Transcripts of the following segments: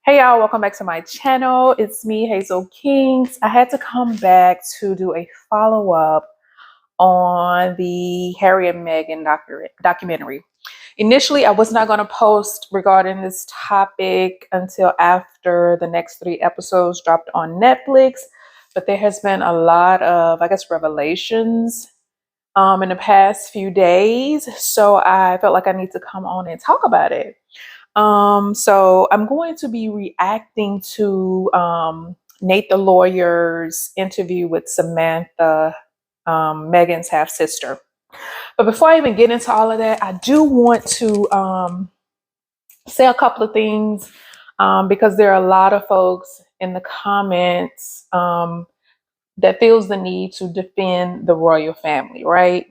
Hey y'all, welcome back to my channel. It's me, Hazel Kings. I had to come back to do a follow-up on the Harry and Meghan documentary. Initially, I was not going to post regarding this topic until after the next 3 episodes dropped on Netflix, but there has been a lot of, revelations in the past few days. So I felt like I need to come on and talk about it. So I'm going to be reacting to Nate the lawyer's interview with Samantha, Meghan's half sister. But before I even get into all of that, I do want to say a couple of things because there are a lot of folks in the comments that feels the need to defend the royal family, right?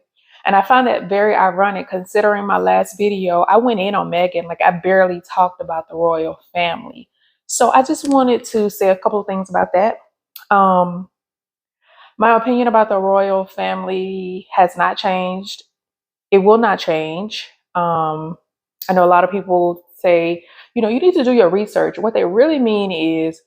And I find that very ironic considering my last video, I went in on Meghan, like I barely talked about the royal family. So I just wanted to say a couple of things about that. Um, my opinion about the royal family has not changed. It will not change. I know a lot of people say, you need to do your research. What they really mean is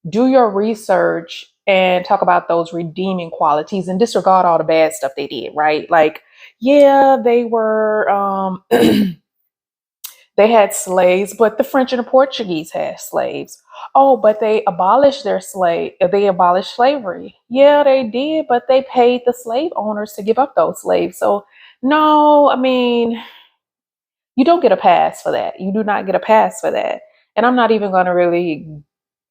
do your research and talk about those redeeming qualities and disregard all the bad stuff they did, right? Like, yeah, they were they had slaves, but the French and the Portuguese had slaves. Oh, but they abolished they abolished slavery. Yeah, they did, but they paid the slave owners to give up those slaves. So no, I mean, you don't get a pass for that. You do not get a pass for that. And I'm not even going to really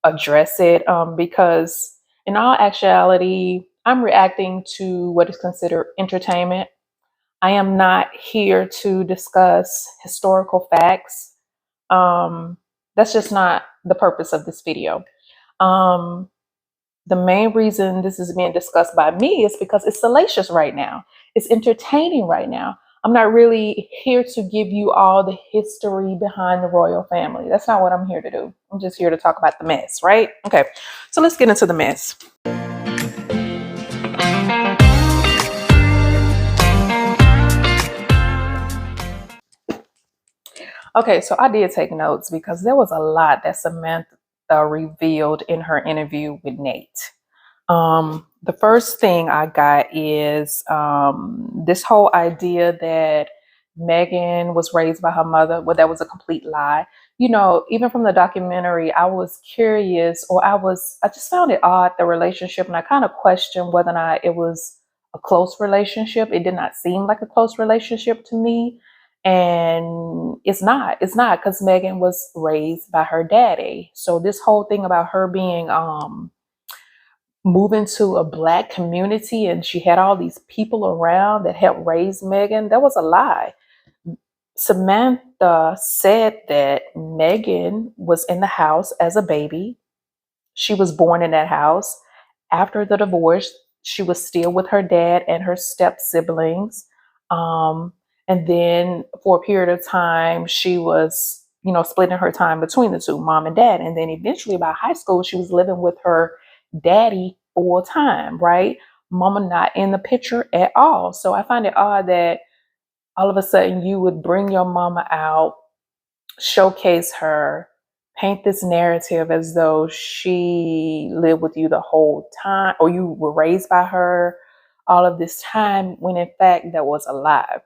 address it because, in all actuality, I'm reacting to what is considered entertainment. I am not here to discuss historical facts. That's just not the purpose of this video. Um, the main reason this is being discussed by me is because it's salacious right now. It's entertaining right now. I'm not really here to give you all the history behind the royal family. That's not what I'm here to do. I'm just here to talk about the mess, right? Okay, so let's get into the mess. Okay, so I did take notes because there was a lot that Samantha revealed in her interview with Nate. The first thing I got is this whole idea that Meghan was raised by her mother. Well, that was a complete lie. Even from the documentary, I was curious, or I just found it odd, the relationship, and I kind of questioned whether or not it was a close relationship. It did not seem like a close relationship to me. And it's not because Meghan was raised by her daddy. So this whole thing about her being, moving to a Black community and she had all these people around that helped raise Meghan, that was a lie. Samantha said that Meghan was in the house as a baby. She was born in that house. After the divorce, she was still with her dad and her step siblings. And then for a period of time, she was, splitting her time between the two, mom and dad. And then eventually by high school, she was living with her daddy full time, right? Mama not in the picture at all. So I find it odd that all of a sudden you would bring your mama out, showcase her, paint this narrative as though she lived with you the whole time or you were raised by her all of this time, when in fact that was a lie.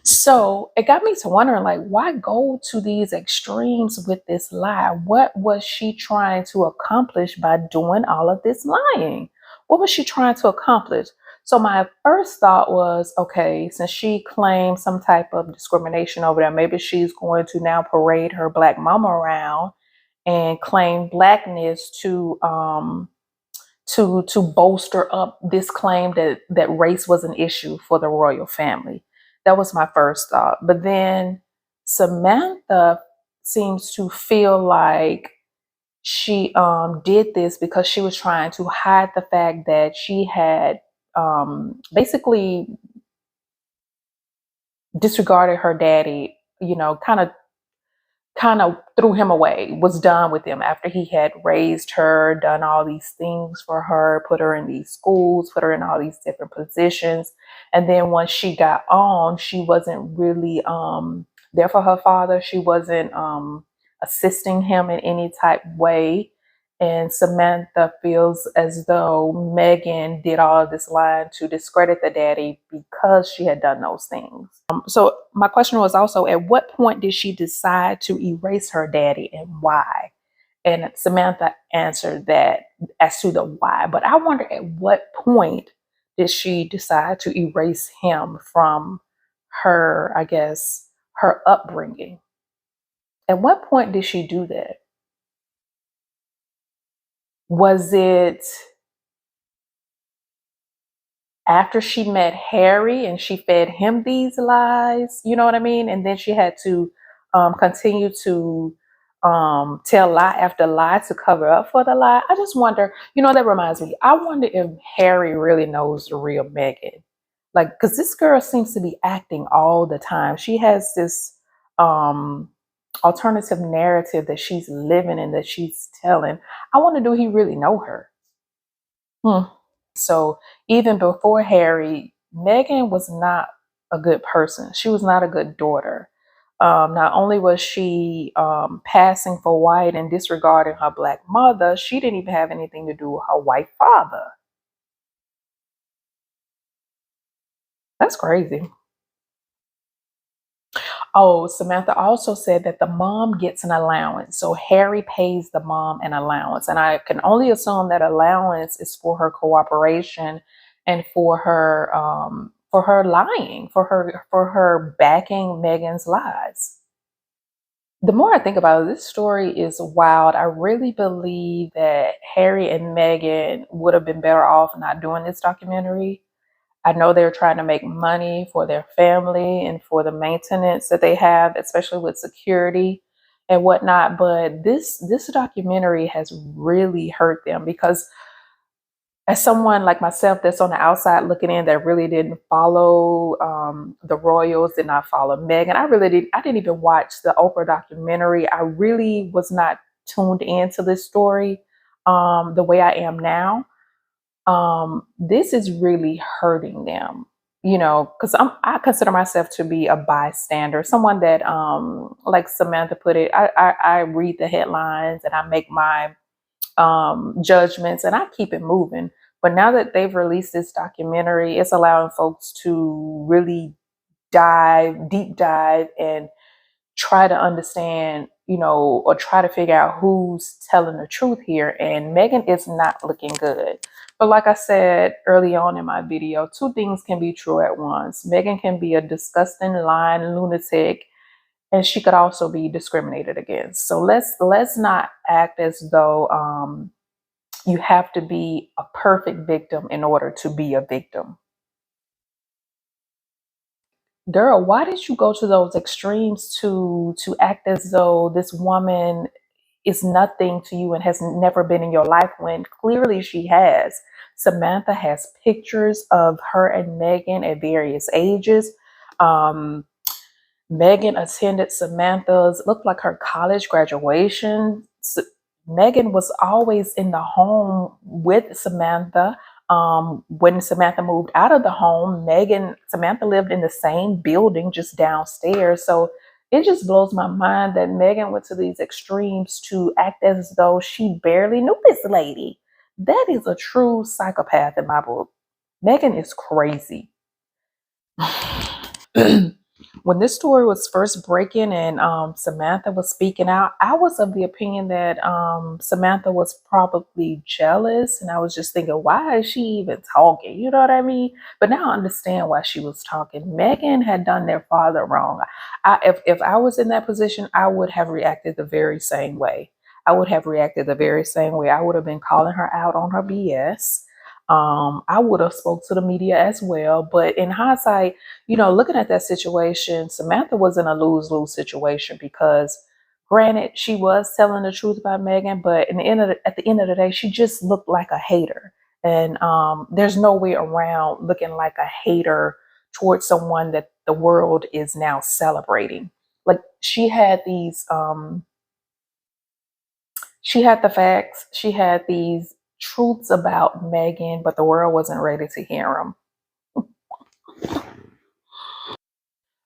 So it got me to wondering, like, why go to these extremes with this lie? What was she trying to accomplish by doing all of this lying? What was she trying to accomplish? So my first thought was, okay, since she claimed some type of discrimination over there, maybe she's going to now parade her Black mama around and claim Blackness to bolster up this claim that race was an issue for the royal family. That was my first thought. But then Samantha seems to feel like she did this because she was trying to hide the fact that she had basically disregarded her daddy, kind of threw him away, was done with him after he had raised her, done all these things for her, put her in these schools, put her in all these different positions. And then once she got on, she wasn't really there for her father. She wasn't assisting him in any type way. And Samantha feels as though Meghan did all of this lying to discredit the daddy because she had done those things. So my question was also, at what point did she decide to erase her daddy and why? And Samantha answered that as to the why. But I wonder, at what point did she decide to erase him from her, I guess, her upbringing? At what point did she do that? Was it after she met Harry and she fed him these lies? You know what I mean? And then she had to continue to tell lie after lie to cover up for the lie. I just wonder, that reminds me, I wonder if Harry really knows the real Meghan. Like, because this girl seems to be acting all the time. She has this um, alternative narrative that she's living and that she's telling. I wonder, do he really know her? Hmm. So even before Harry, Meghan was not a good person. She was not a good daughter. Not only was she passing for white and disregarding her black mother, she didn't even have anything to do with her white father. That's crazy. Oh, Samantha also said that the mom gets an allowance. So Harry pays the mom an allowance. And I can only assume that allowance is for her cooperation and for her lying, for her backing Meghan's lies. The more I think about it, this story is wild. I really believe that Harry and Meghan would have been better off not doing this documentary. I know they're trying to make money for their family and for the maintenance that they have, especially with security and whatnot. But this documentary has really hurt them because, as someone like myself that's on the outside looking in, that really didn't follow the royals, did not follow Meghan. I didn't even watch the Oprah documentary. I really was not tuned into this story the way I am now. This is really hurting them, because I consider myself to be a bystander, someone that, like Samantha put it, I read the headlines and I make my judgments and I keep it moving. But now that they've released this documentary, it's allowing folks to really deep dive, and try to understand, or try to figure out who's telling the truth here. And Meghan is not looking good. But like I said early on in my video, two things can be true at once. Meghan can be a disgusting, lying lunatic, and she could also be discriminated against. So let's not act as though you have to be a perfect victim in order to be a victim. Girl, why did you go to those extremes to act as though this woman is nothing to you and has never been in your life, when clearly she has? Samantha has pictures of her and Meghan at various ages. Um, Meghan attended Samantha's, looked like her college graduation. Meghan was always in the home with Samantha. When Samantha moved out of the home, Samantha lived in the same building just downstairs. So it just blows my mind that Meghan went to these extremes to act as though she barely knew this lady. That is a true psychopath in my book. Meghan is crazy. When this story was first breaking and Samantha was speaking out, I was of the opinion that Samantha was probably jealous. And I was just thinking, why is she even talking? You know what I mean? But now I understand why she was talking. Meghan had done their father wrong. If I was in that position, I would have reacted the very same way. I would have reacted the very same way. I would have been calling her out on her BS. I would have spoke to the media as well. But in hindsight, looking at that situation, Samantha was in a lose-lose situation because, granted, she was telling the truth about Meghan, but at the end of the day, she just looked like a hater. And there's no way around looking like a hater towards someone that the world is now celebrating. Like, she had the facts, she had these truths about Meghan, but the world wasn't ready to hear them.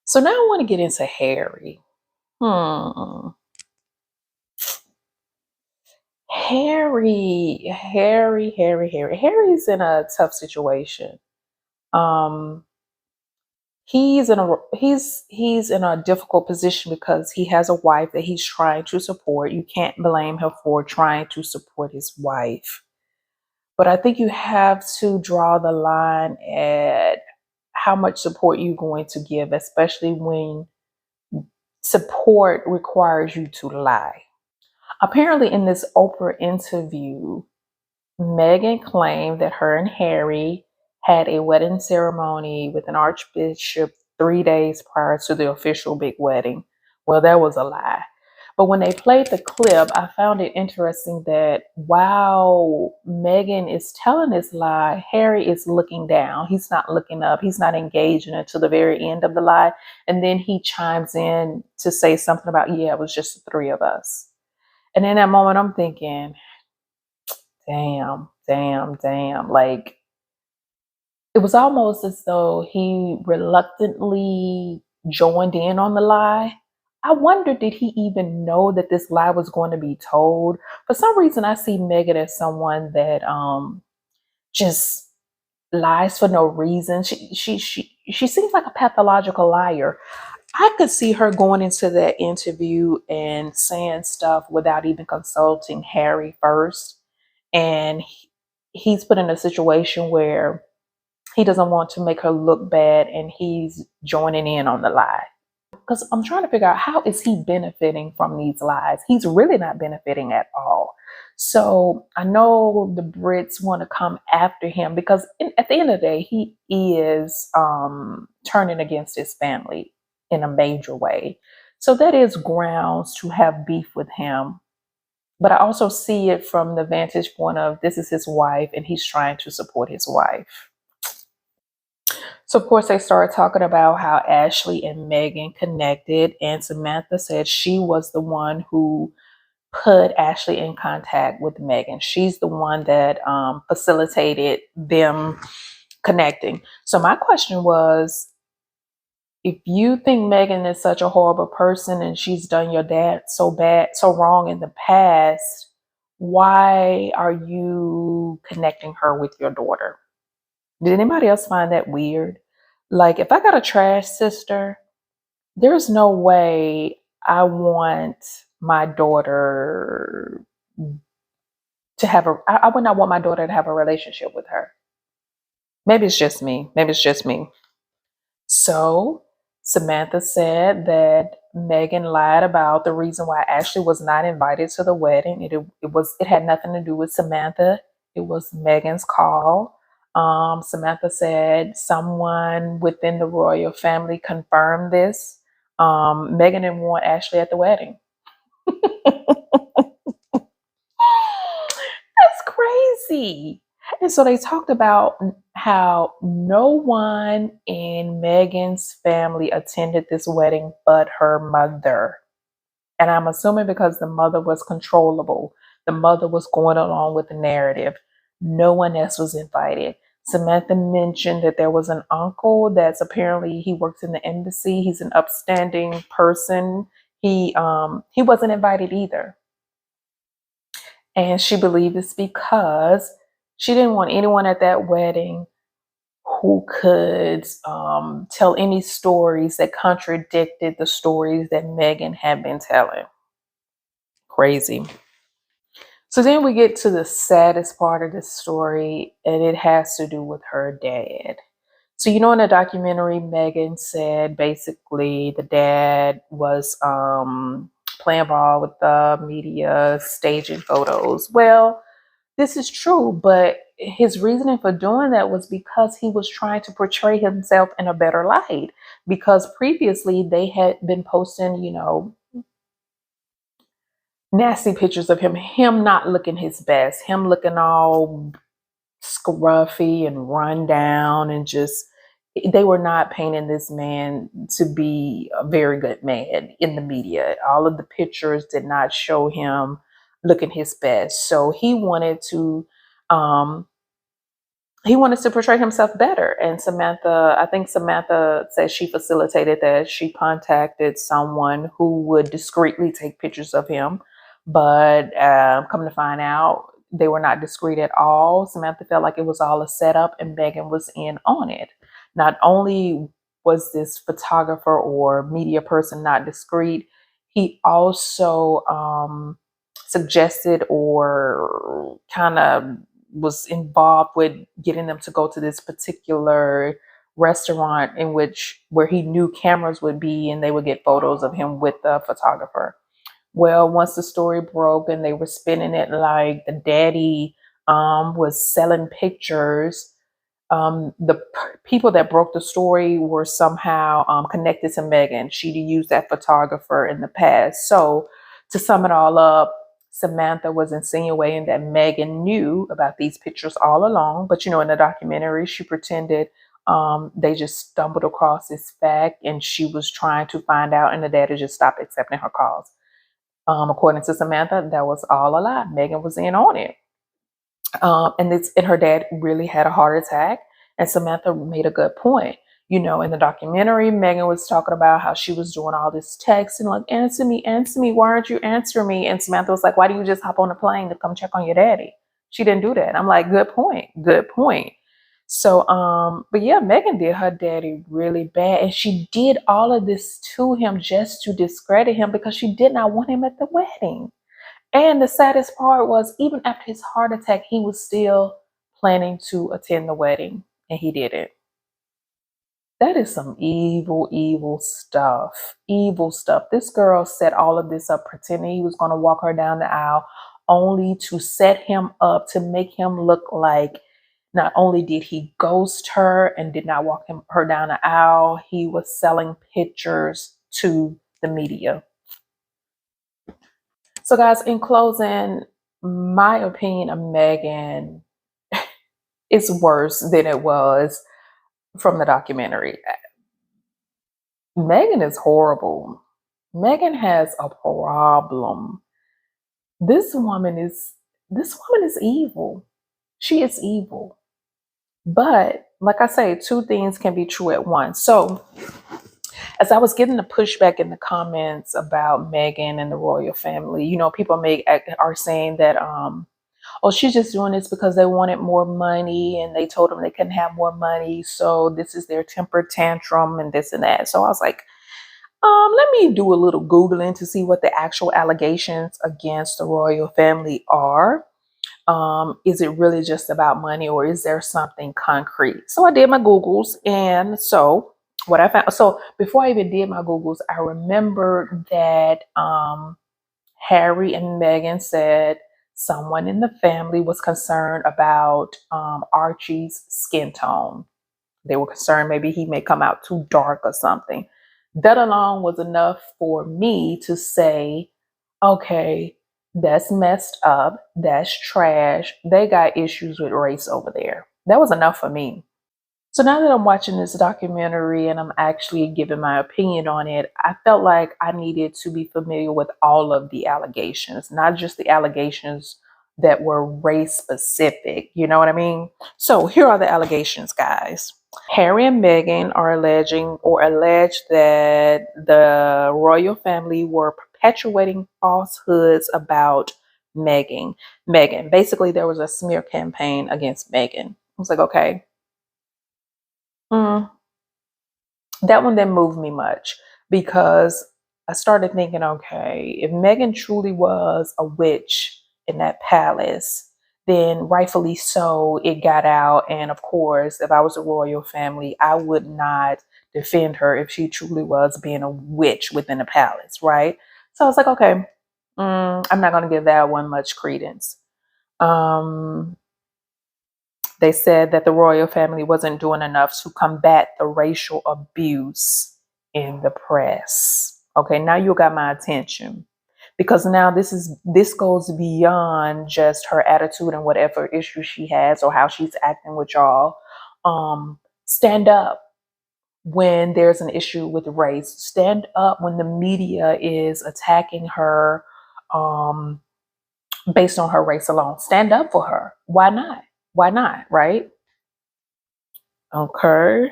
So now I want to get into Harry. Hmm. Harry's in a tough situation. Um, he's in a difficult position because he has a wife that he's trying to support. You can't blame him for trying to support his wife. But I think you have to draw the line at how much support you're going to give, especially when support requires you to lie. Apparently, in this Oprah interview, Meghan claimed that her and Harry had a wedding ceremony with an archbishop 3 days prior to the official big wedding. Well, that was a lie. But when they played the clip, I found it interesting that while Meghan is telling this lie, Harry is looking down. He's not looking up. He's not engaging until the very end of the lie. And then he chimes in to say something about, yeah, it was just the three of us. And in that moment, I'm thinking, damn. Like, it was almost as though he reluctantly joined in on the lie. I wonder, did he even know that this lie was going to be told? For some reason, I see Meghan as someone that just lies for no reason. She seems like a pathological liar. I could see her going into that interview and saying stuff without even consulting Harry first. And he's put in a situation where he doesn't want to make her look bad and he's joining in on the lie. Because I'm trying to figure out, how is he benefiting from these lies? He's really not benefiting at all. So I know the Brits want to come after him because at the end of the day, he is turning against his family in a major way. So that is grounds to have beef with him. But I also see it from the vantage point of, this is his wife and he's trying to support his wife. So of course they started talking about how Ashley and Meghan connected, and Samantha said she was the one who put Ashley in contact with Meghan. She's the one that facilitated them connecting. So my question was, if you think Meghan is such a horrible person and she's done your dad so wrong in the past, why are you connecting her with your daughter? Did anybody else find that weird? Like, if I got a trash sister, there's no way I want my daughter to have I would not want my daughter to have a relationship with her. Maybe it's just me. Maybe it's just me. So Samantha said that Meghan lied about the reason why Ashley was not invited to the wedding. It had nothing to do with Samantha. It was Meghan's call. Samantha said someone within the royal family confirmed this. Meghan didn't want Ashley at the wedding. That's crazy. And so they talked about how no one in Meghan's family attended this wedding but her mother. And I'm assuming because the mother was controllable, the mother was going along with the narrative. No one else was invited. Samantha mentioned that there was an uncle that's apparently, he works in the embassy. He's an upstanding person. He wasn't invited either. And she believed it's because she didn't want anyone at that wedding who could tell any stories that contradicted the stories that Meghan had been telling. Crazy. So then we get to the saddest part of this story, and it has to do with her dad. So, you know, in the documentary, Meghan said basically the dad was playing ball with the media, staging photos. Well, this is true, but his reasoning for doing that was because he was trying to portray himself in a better light. Because previously they had been posting, nasty pictures of him not looking his best, him looking all scruffy and run down, and just, they were not painting this man to be a very good man in the media. All of the pictures did not show him looking his best. So um he wanted to portray himself better. And I think Samantha said she facilitated that. She contacted someone who would discreetly take pictures of him, But come to find out, they were not discreet at all. Samantha felt like it was all a setup, and Meghan was in on it. Not only was this photographer or media person not discreet, he also suggested or kind of was involved with getting them to go to this particular restaurant in which where he knew cameras would be and they would get photos of him with the photographer. Well, once the story broke and they were spinning it like the daddy was selling pictures, the people that broke the story were somehow connected to Meghan. She'd used that photographer in the past. So, to sum it all up, Samantha was insinuating that Meghan knew about these pictures all along. But, in the documentary, she pretended they just stumbled across this fact and she was trying to find out, and the daddy just stopped accepting her calls. According to Samantha, that was all a lie. Meghan was in on it. And her dad really had a heart attack. And Samantha made a good point. In the documentary, Meghan was talking about how she was doing all this texting, like, answer me, why aren't you answering me? And Samantha was like, why do you just hop on a plane to come check on your daddy? She didn't do that. I'm like, good point, good point. So, but yeah, Meghan did her daddy really bad. And she did all of this to him just to discredit him because she did not want him at the wedding. And the saddest part was, even after his heart attack, he was still planning to attend the wedding, and he didn't. That is some evil, evil stuff. Evil stuff. This girl set all of this up, pretending he was going to walk her down the aisle, only to set him up to make him look like not only did he ghost her and did not walk her down the aisle, he was selling pictures to the media. So, guys, in closing, my opinion of Meghan is worse than it was from the documentary. Meghan is horrible. Meghan has a problem. This woman is evil. She is evil. But like I say, two things can be true at once. So as I was getting the pushback in the comments about Meghan and the royal family, people are saying that oh, she's just doing this because they wanted more money and they told them they couldn't have more money. So this is their temper tantrum and this and that. So I was like, let me do a little Googling to see what the actual allegations against the royal family are. Is it really just about money or is there something concrete? So I did my Googles, and so what I found, so before I even did my Googles, I remembered that Harry and Meghan said someone in the family was concerned about Archie's skin tone. They were concerned maybe he may come out too dark or something. That alone was enough for me to say, okay, that's messed up. That's trash. They got issues with race over there. That was enough for me. So now that I'm watching this documentary and I'm actually giving my opinion on it, I felt like I needed to be familiar with all of the allegations, not just the allegations that were race specific. You know what I mean? So here are the allegations, guys. Harry and Meghan are alleged that the royal family were perpetuating falsehoods about Meghan. Basically, there was a smear campaign against Meghan. I was like, okay. Mm, that one didn't move me much because I started thinking, okay, if Meghan truly was a witch in that palace, then rightfully so, it got out. And of course, if I was a royal family, I would not defend her if she truly was being a witch within the palace, right? So I was like, okay, I'm not going to give that one much credence. Um, they said that the royal family wasn't doing enough to combat the racial abuse in the press. Okay, now you got my attention because now this goes beyond just her attitude and whatever issue she has or how she's acting with y'all. Stand up when there's an issue with race. Stand up when the media is attacking her based on her race alone. Stand up for her. Why not? Why not? Right? Okay.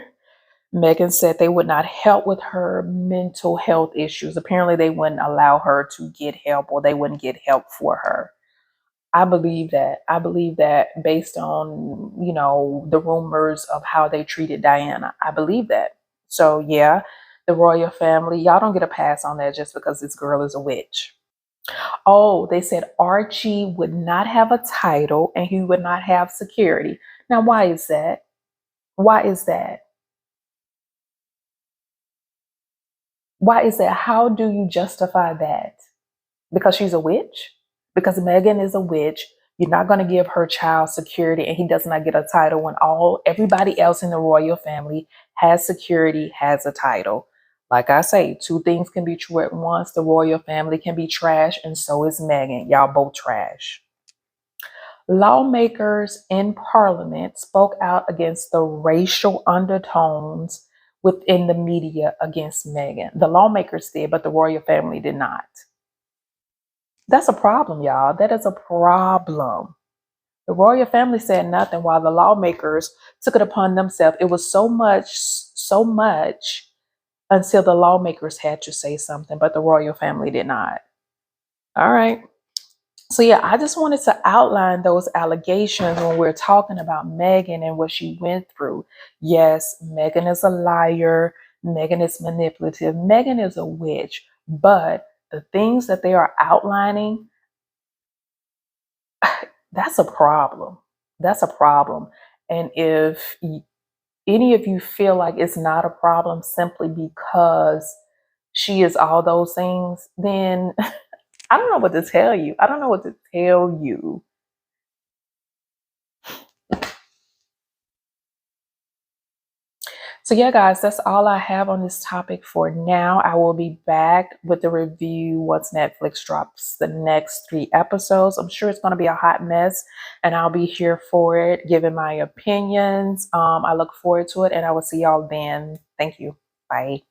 Meghan said they would not help with her mental health issues. Apparently, they wouldn't allow her to get help, or they wouldn't get help for her. I believe that. I believe that based on, the rumors of how they treated Diana. I believe that. So, yeah, the royal family, y'all don't get a pass on that just because this girl is a witch. Oh, they said Archie would not have a title and he would not have security. Now, why is that? Why is that? Why is that? How do you justify that? Because she's a witch? Because Meghan is a witch. You're not going to give her child security and he does not get a title when everybody else in the royal family has security, has a title. Like I say, two things can be true at once. The royal family can be trash, and so is Meghan. Y'all both trash. Lawmakers in Parliament spoke out against the racial undertones within the media against Meghan. The lawmakers did, but the royal family did not. That's a problem, y'all. That is a problem. The royal family said nothing while the lawmakers took it upon themselves. It was so much until the lawmakers had to say something, but the royal family did not. All right. So yeah, I just wanted to outline those allegations when we're talking about Meghan and what she went through. Yes, Meghan is a liar. Meghan is manipulative. Meghan is a witch. But the things that they are outlining, that's a problem. That's a problem. And if any of you feel like it's not a problem simply because she is all those things, then I don't know what to tell you. I don't know what to tell you. So yeah, guys, that's all I have on this topic for now. I will be back with the review once Netflix drops the next 3 episodes. I'm sure it's going to be a hot mess, and I'll be here for it, giving my opinions. I look forward to it, and I will see y'all then. Thank you. Bye.